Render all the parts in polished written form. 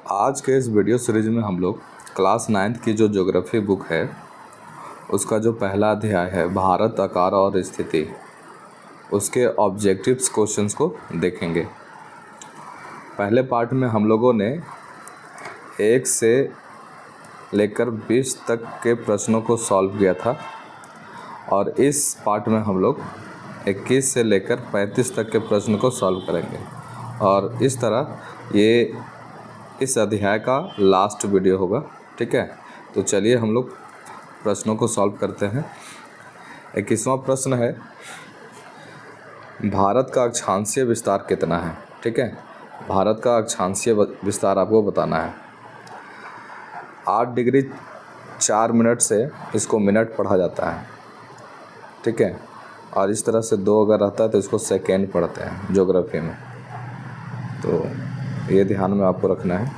आज के इस वीडियो सीरीज़ में हम लोग क्लास 9th की जो ज्योग्राफी बुक है उसका जो पहला अध्याय है भारत आकार और स्थिति, उसके ऑब्जेक्टिव्स क्वेश्चंस को देखेंगे। पहले पार्ट में हम लोगों ने 1 से लेकर 20 तक के प्रश्नों को सॉल्व किया था और इस पार्ट में हम लोग 21 से लेकर 35 तक के प्रश्न को सॉल्व करेंगे और इस तरह ये इस अध्याय का लास्ट वीडियो होगा। ठीक है, तो चलिए हम लोग प्रश्नों को सॉल्व करते हैं। 21वां प्रश्न है, भारत का अक्षांशीय विस्तार कितना है। ठीक है, भारत का अक्षांशीय विस्तार आपको बताना है। 8 डिग्री 4 मिनट से इसको मिनट पढ़ा जाता है। ठीक है, और इस तरह से 2 अगर रहता है तो इसको सेकेंड पढ़ते हैं ज्योग्राफी में, तो ये ध्यान में आपको रखना है।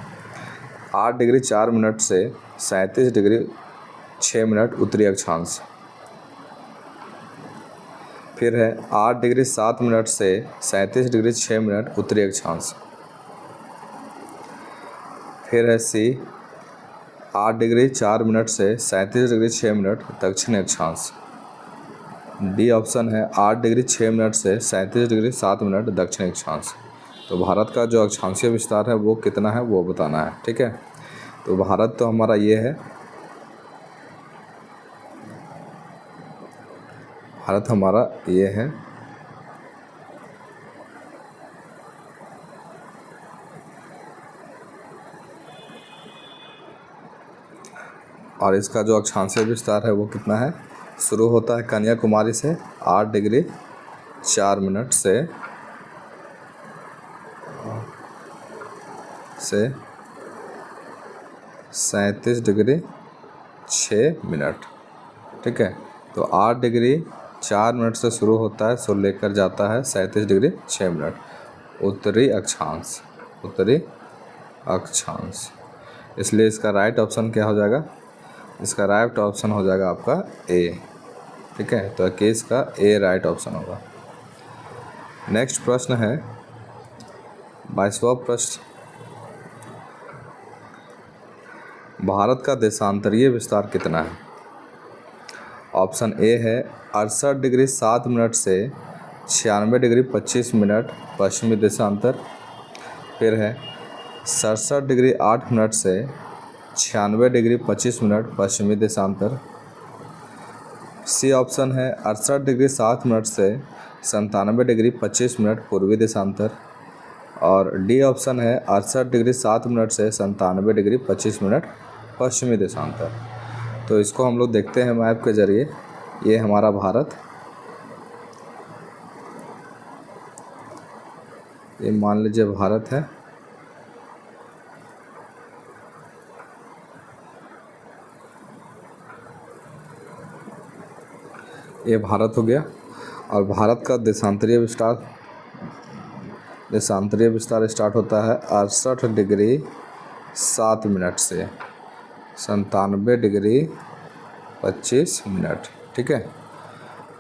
8 डिग्री 4 मिनट से 37 डिग्री 6 मिनट उत्तरी अक्षांश। फिर है 8 डिग्री 7 मिनट से 37 डिग्री 6 मिनट उत्तरी अक्षांश। फिर है सी 8 डिग्री 4 मिनट से 37 डिग्री 6 मिनट दक्षिणी अक्षांश। डी ऑप्शन है 8 डिग्री 6 मिनट से 37 डिग्री 7 मिनट दक्षिणी अक्षांश। तो भारत का जो अक्षांशीय विस्तार है वो कितना है वो बताना है। ठीक है, तो भारत तो हमारा ये है, भारत हमारा ये है। और इसका जो अक्षांशीय विस्तार है वो कितना है, शुरू होता है कन्याकुमारी से 8 डिग्री 4 मिनट से 37 डिग्री 6 मिनट। ठीक है, तो 8 डिग्री 4 मिनट से शुरू होता है, सो लेकर जाता है 37 डिग्री 6 मिनट उत्तरी अक्षांश, उत्तरी अक्षांश। इसलिए इसका राइट ऑप्शन क्या हो जाएगा, इसका राइट ऑप्शन हो जाएगा आपका ए। ठीक है, तो केस का ए राइट ऑप्शन होगा। नेक्स्ट प्रश्न है 22वां प्रश्न, भारत का देशांतरीय विस्तार कितना है। ऑप्शन ए है 68 डिग्री 7 मिनट से 96 डिग्री 25 मिनट पश्चिमी देशांतर। फिर है 67 डिग्री 8 मिनट से 96 डिग्री 25 मिनट पश्चिमी देशांतर। सी ऑप्शन है 68 डिग्री 7 मिनट से 97 डिग्री 25 मिनट पूर्वी देशांतर। और डी ऑप्शन है 68 डिग्री 7 मिनट से 97 डिग्री 25 मिनट पश्चिमी देशांतर। तो इसको हम लोग देखते हैं मैप के ज़रिए। ये हमारा भारत, ये मान लीजिए भारत है। ये भारत हो गया और भारत का देशांतरीय विस्तार स्टार्ट होता है 68 डिग्री 7 मिनट से 97 डिग्री 25 मिनट। ठीक है,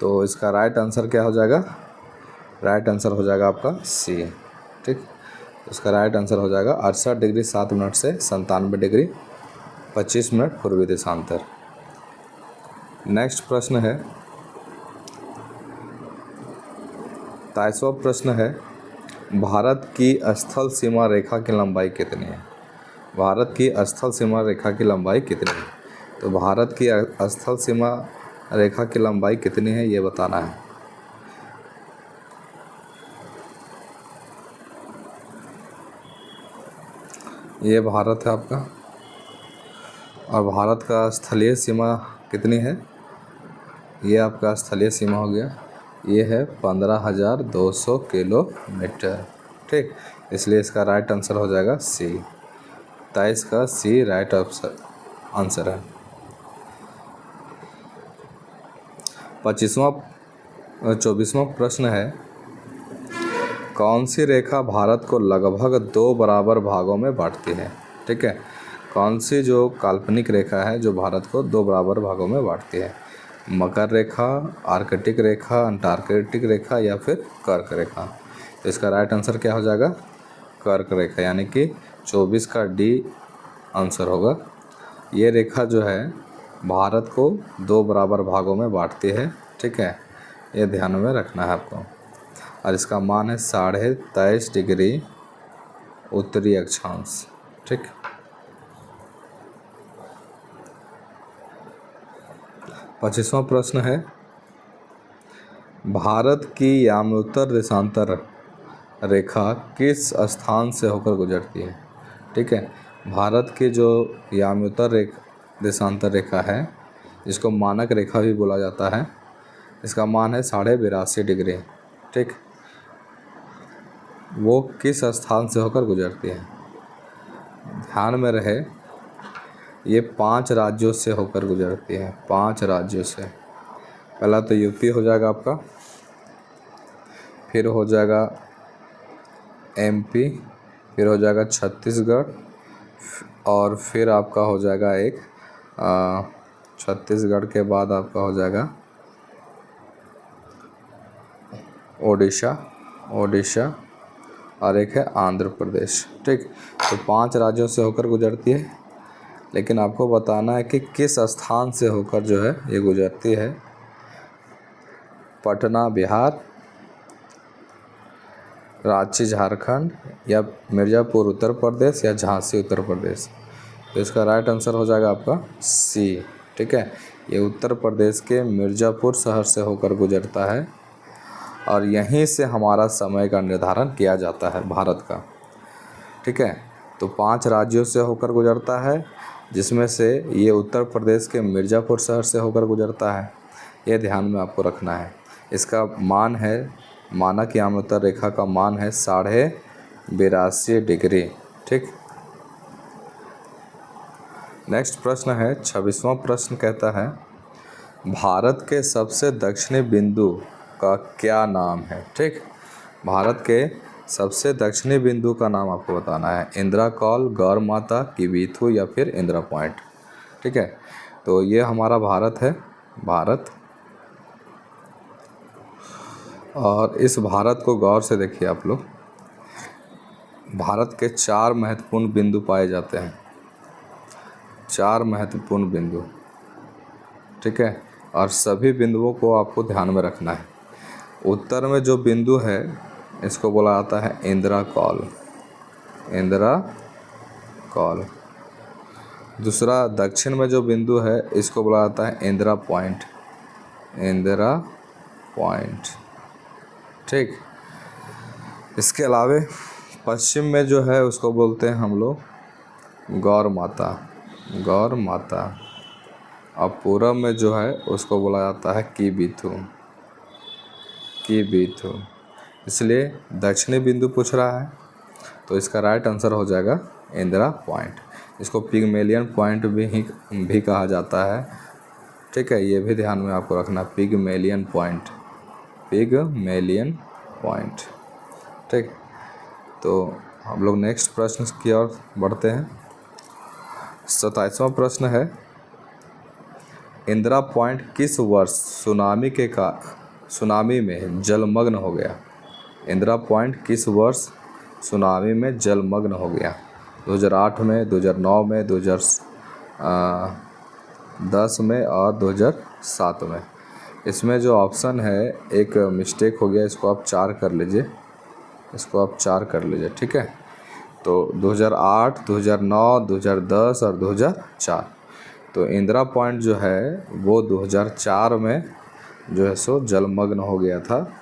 तो इसका राइट आंसर क्या हो जाएगा, राइट आंसर हो जाएगा आपका सी। ठीक, इसका राइट आंसर हो जाएगा 68 डिग्री 7 मिनट से 97 डिग्री 25 मिनट पूर्वी देशांतर। नेक्स्ट प्रश्न है 23वां प्रश्न है, भारत की स्थल सीमा रेखा की लंबाई कितनी है। भारत की स्थल सीमा रेखा की लंबाई कितनी है। तो भारत की स्थल सीमा रेखा की लंबाई कितनी है ये बताना है। ये भारत है आपका और भारत का स्थलीय सीमा कितनी है, ये आपका स्थलीय सीमा हो गया, ये है 15,200 किलोमीटर। ठीक, इसलिए इसका राइट आंसर हो जाएगा सी। 23 का सी राइट आंसर है। 24वां प्रश्न है, कौन सी रेखा भारत को लगभग 2 बराबर भागों में बांटती है। ठीक है, कौन सी जो काल्पनिक रेखा है जो भारत को 2 बराबर भागों में बांटती है, मकर रेखा, आर्कटिक रेखा, अंटार्कटिक रेखा या फिर कर्क रेखा। तो इसका राइट आंसर क्या हो जाएगा, कर्क रेखा, यानी कि 24 का डी आंसर होगा। ये रेखा जो है भारत को 2 बराबर भागों में बांटती है, ठीक है, ये ध्यान में रखना है आपको। और इसका मान है 23.5 डिग्री उत्तरी अक्षांश, ठीक। 25वां प्रश्न है, भारत की याम्योत्तर देशांतर रेखा किस स्थान से होकर गुजरती है, ठीक है। भारत की जो याम्योत्तर देशांतर रेखा है, जिसको मानक रेखा भी बोला जाता है, इसका मान है 82.5 डिग्री, ठीक। वो किस स्थान से होकर गुजरती है? ध्यान में रहे, ये 5 राज्यों से होकर गुजरती है, 5 राज्यों से। पहला तो यूपी हो जाएगा आपका, फिर हो जाएगा एमपी, फिर हो जाएगा छत्तीसगढ़, और फिर आपका हो जाएगा एक छत्तीसगढ़ के बाद आपका हो जाएगा ओडिशा, और एक है आंध्र प्रदेश, ठीक। तो 5 राज्यों से होकर गुजरती है, लेकिन आपको बताना है कि किस स्थान से होकर जो है ये गुजरती है। पटना बिहार, रांची झारखंड, या मिर्ज़ापुर उत्तर प्रदेश, या झांसी उत्तर प्रदेश। तो इसका राइट आंसर हो जाएगा आपका सी, ठीक है। ये उत्तर प्रदेश के मिर्ज़ापुर शहर से होकर गुजरता है, और यहीं से हमारा समय का निर्धारण किया जाता है भारत का, ठीक है। तो 5 राज्यों से होकर गुजरता है, जिसमें से ये उत्तर प्रदेश के मिर्ज़ापुर शहर से होकर गुजरता है, ये ध्यान में आपको रखना है। इसका मान है, मानक याम्योत्तर रेखा का मान है 82.5 डिग्री, ठीक। नेक्स्ट प्रश्न है 26वां प्रश्न कहता है, भारत के सबसे दक्षिणी बिंदु का क्या नाम है, ठीक। भारत के सबसे दक्षिणी बिंदु का नाम आपको बताना है। इंदिरा कॉल, गौर माता, किबीथू, या फिर इंदिरा पॉइंट, ठीक है। तो ये हमारा भारत है, भारत। और इस भारत को गौर से देखिए आप लोग। भारत के 4 महत्वपूर्ण बिंदु पाए जाते हैं, 4 महत्वपूर्ण बिंदु, ठीक है। और सभी बिंदुओं को आपको ध्यान में रखना है। उत्तर में जो बिंदु है, इसको बोला जाता है इंदिरा कॉल, इंदिरा कॉल। दूसरा, दक्षिण में जो बिंदु है, इसको बोला जाता है इंदिरा पॉइंट, इंदिरा पॉइंट, ठीक। इसके अलावे पश्चिम में जो है, उसको बोलते हैं हम लोग गौर माता, गौर माता। और पूरब में जो है, उसको बोला जाता है किबीथू, किबीथू। इसलिए दक्षिणी बिंदु पूछ रहा है, तो इसका राइट आंसर हो जाएगा इंदिरा पॉइंट। इसको पिगमेलियन पॉइंट भी कहा जाता है, ठीक है। ये भी ध्यान में आपको रखना, पिगमेलियन पॉइंट, पिगमेलियन पॉइंट, ठीक। तो हम लोग नेक्स्ट प्रश्न की ओर बढ़ते हैं। 27वां प्रश्न है, इंदिरा पॉइंट किस वर्ष सुनामी में जलमग्न हो गया? इंदिरा पॉइंट किस वर्ष सुनामी में जलमग्न हो गया? 2008 में, 2009 में, 2010 में, और 2007 में। इसमें जो ऑप्शन है, एक मिस्टेक हो गया, इसको आप 4 कर लीजिए, इसको आप 4 कर लीजिए, ठीक है। तो 2008, 2009, 2010 और 2004। तो इंदिरा पॉइंट जो है वो 2004 में जो है सो जलमग्न हो गया था।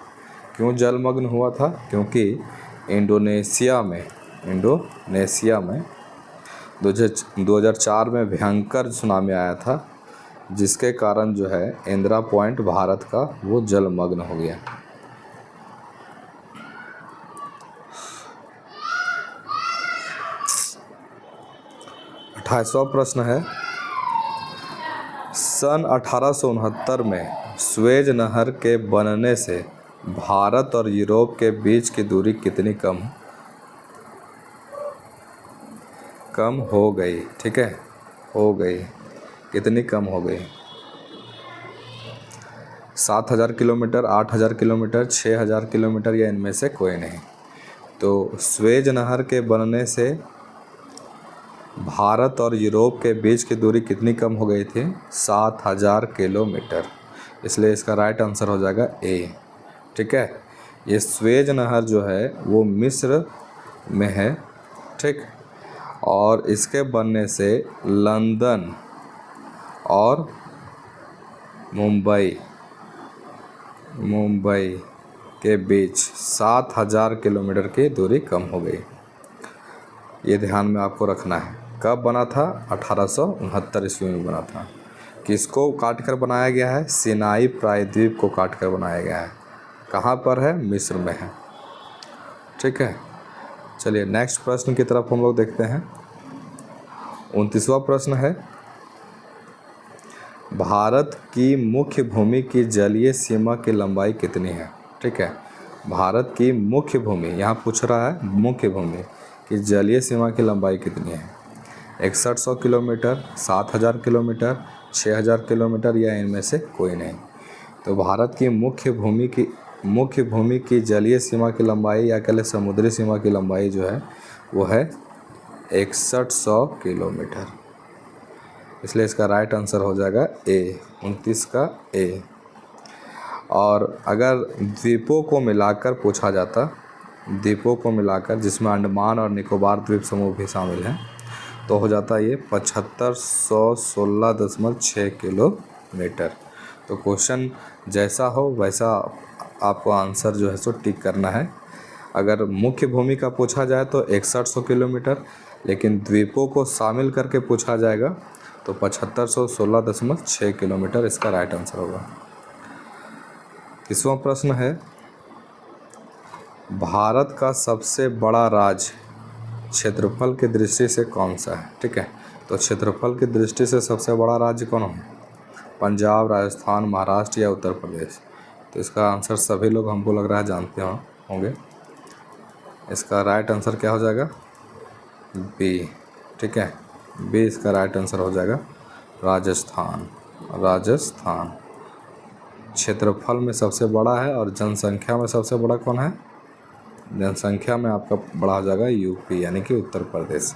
क्यों जलमग्न हुआ था? क्योंकि इंडोनेशिया में 2004 में भयंकर सुनामी आया था, जिसके कारण जो है इंदिरा पॉइंट भारत का वो जलमग्न हो गया। अट्ठाईसवां प्रश्न है, सन 1869 में स्वेज नहर के बनने से भारत और यूरोप के बीच की दूरी कितनी कम हो गई? ठीक है, हो गई। कितनी कम हो गई? 7,000 किलोमीटर, 8,000 किलोमीटर, 6,000 किलोमीटर, या इनमें से कोई नहीं। तो स्वेज नहर के बनने से भारत और यूरोप के बीच की दूरी कितनी कम हो गई थी? 7,000 किलोमीटर। इसलिए इसका राइट आंसर हो जाएगा ए। ठीक है, ये स्वेज नहर जो है वो मिस्र में है। ठीक, और इसके बनने से लंदन और मुंबई के बीच 7,000 किलोमीटर की दूरी कम हो गई। ये ध्यान में आपको रखना है। कब बना था? 1869 ईस्वी में बना था। किसको काट कर बनाया गया है? सिनाई प्रायद्वीप को काट कर बनाया गया है। कहाँ पर है? मिस्र में है। ठीक है, चलिए नेक्स्ट प्रश्न की तरफ हम लोग देखते हैं। 29वां प्रश्न है, भारत की मुख्य भूमि की जलीय सीमा की लंबाई कितनी है? ठीक है, भारत की मुख्य भूमि, यहाँ पूछ रहा है मुख्य भूमि की जलीय सीमा की लंबाई कितनी है? 6100 किलोमीटर, 7000 किलोमीटर, 6000 किलोमीटर या इनमें से कोई नहीं। तो भारत की मुख्य भूमि की जलीय सीमा की लंबाई या कह लें समुद्री सीमा की लंबाई जो है वो है 6100 किलोमीटर। इसलिए इसका राइट आंसर हो जाएगा ए, 29 का ए। और अगर द्वीपों को मिलाकर पूछा जाता, द्वीपों को मिलाकर जिसमें अंडमान और निकोबार द्वीप समूह भी शामिल हैं, तो हो जाता ये 7516.6 किलोमीटर। तो क्वेश्चन जैसा हो वैसा आपको आंसर जो है सो टिक करना है। अगर मुख्य भूमि का पूछा जाए तो 6100 किलोमीटर, लेकिन द्वीपों को शामिल करके पूछा जाएगा तो 7516.6 किलोमीटर इसका राइट आंसर होगा। 30वां प्रश्न है, भारत का सबसे बड़ा राज्य क्षेत्रफल की दृष्टि से कौन सा है? ठीक है, तो क्षेत्रफल की दृष्टि से सबसे बड़ा राज्य कौन है? पंजाब, राजस्थान, महाराष्ट्र या उत्तर प्रदेश? तो इसका आंसर सभी लोग हमको लग रहा है जानते होंगे। इसका राइट आंसर क्या हो जाएगा? बी। ठीक है, बी इसका राइट आंसर हो जाएगा। राजस्थान क्षेत्रफल में सबसे बड़ा है और जनसंख्या में सबसे बड़ा कौन है? जनसंख्या में आपका बड़ा हो जाएगा यूपी यानी कि उत्तर प्रदेश।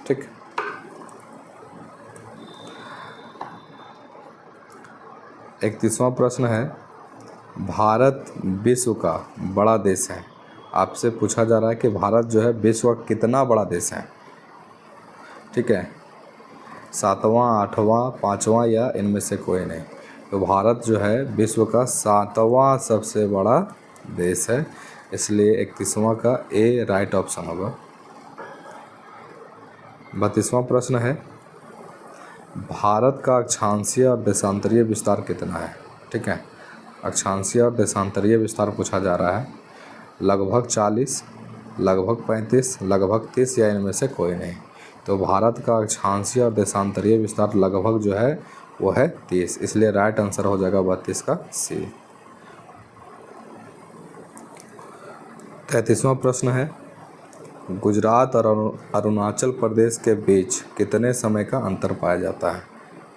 ठीक, 31वां प्रश्न है, भारत विश्व का बड़ा देश है। आपसे पूछा जा रहा है कि भारत जो है विश्व का कितना बड़ा देश है? ठीक है, 7वां, 8वां, 5वां या इनमें से कोई नहीं। तो भारत जो है विश्व का 7वां सबसे बड़ा देश है, इसलिए 31वां का ए राइट ऑप्शन होगा। 32वां प्रश्न है, भारत का अक्षांशीय और देशांतरीय विस्तार कितना है? ठीक है, अक्षांशीय और देशांतरीय विस्तार पूछा जा रहा है। लगभग 40, लगभग 35, लगभग 30 या इनमें से कोई नहीं। तो भारत का अक्षांशीय और देशांतरीय विस्तार लगभग जो है वो है 30, इसलिए राइट आंसर हो जाएगा 32 का सी। 33वां प्रश्न है, गुजरात और अरुणाचल प्रदेश के बीच कितने समय का अंतर पाया जाता है?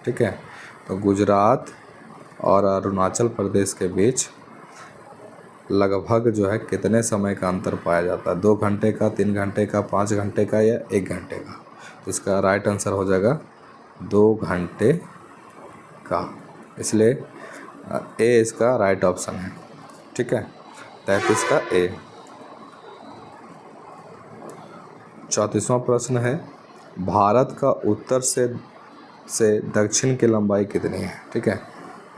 ठीक है, तो गुजरात और अरुणाचल प्रदेश के बीच लगभग जो है कितने समय का अंतर पाया जाता है? 2 घंटे का, 3 घंटे का, 5 घंटे का या 1 घंटे का? तो इसका राइट आंसर हो जाएगा 2 घंटे का, इसलिए ए इसका राइट ऑप्शन है। ठीक है, 33 का ए। 34वां प्रश्न है, भारत का उत्तर से दक्षिण की लंबाई कितनी है? ठीक है,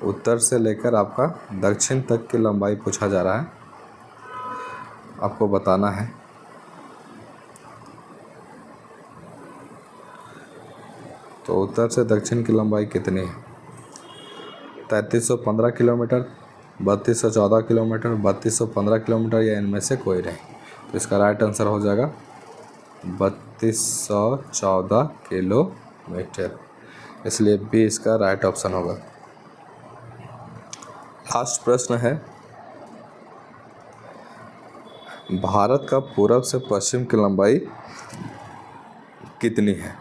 उत्तर से लेकर आपका दक्षिण तक की लंबाई पूछा जा रहा है, आपको बताना है। तो उत्तर से दक्षिण की लंबाई कितनी है? 3315 किलोमीटर, 3214 किलोमीटर, 3215 किलोमीटर या इनमें से कोई नहीं। तो इसका राइट आंसर हो जाएगा 3214 किलोमीटर, इसलिए बी इसका राइट ऑप्शन होगा। लास्ट प्रश्न है, भारत का पूरब से पश्चिम की लंबाई कितनी है?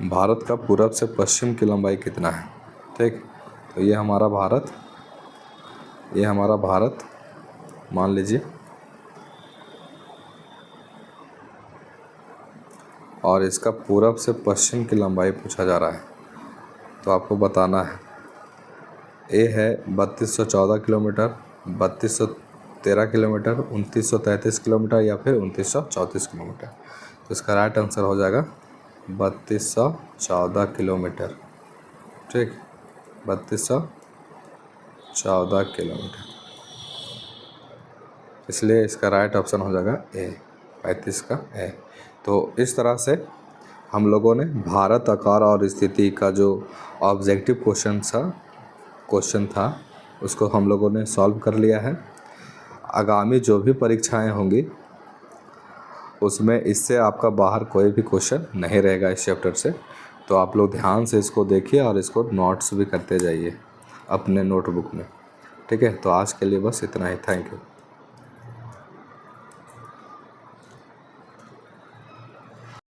भारत का पूरब से पश्चिम की लंबाई कितना है? ठीक, तो ये हमारा भारत मान लीजिए। और इसका पूरब से पश्चिम की लंबाई पूछा जा रहा है, तो आपको बताना है ए है 3214 किलोमीटर, 3213 किलोमीटर, 2933 किलोमीटर या फिर 2934 किलोमीटर। तो इसका राइट आंसर हो जाएगा 3214 किलोमीटर। ठीक, 3214 किलोमीटर, इसलिए इसका राइट ऑप्शन हो जाएगा ए, 35 का ए। तो इस तरह से हम लोगों ने भारत आकार और स्थिति का जो ऑब्जेक्टिव क्वेश्चन था उसको हम लोगों ने सॉल्व कर लिया है। आगामी जो भी परीक्षाएं होंगी उसमें इससे आपका बाहर कोई भी क्वेश्चन नहीं रहेगा इस चैप्टर से। तो आप लोग ध्यान से इसको देखिए और इसको नोट्स भी करते जाइए अपने नोटबुक में। ठीक है, तो आज के लिए बस इतना ही। Thank you.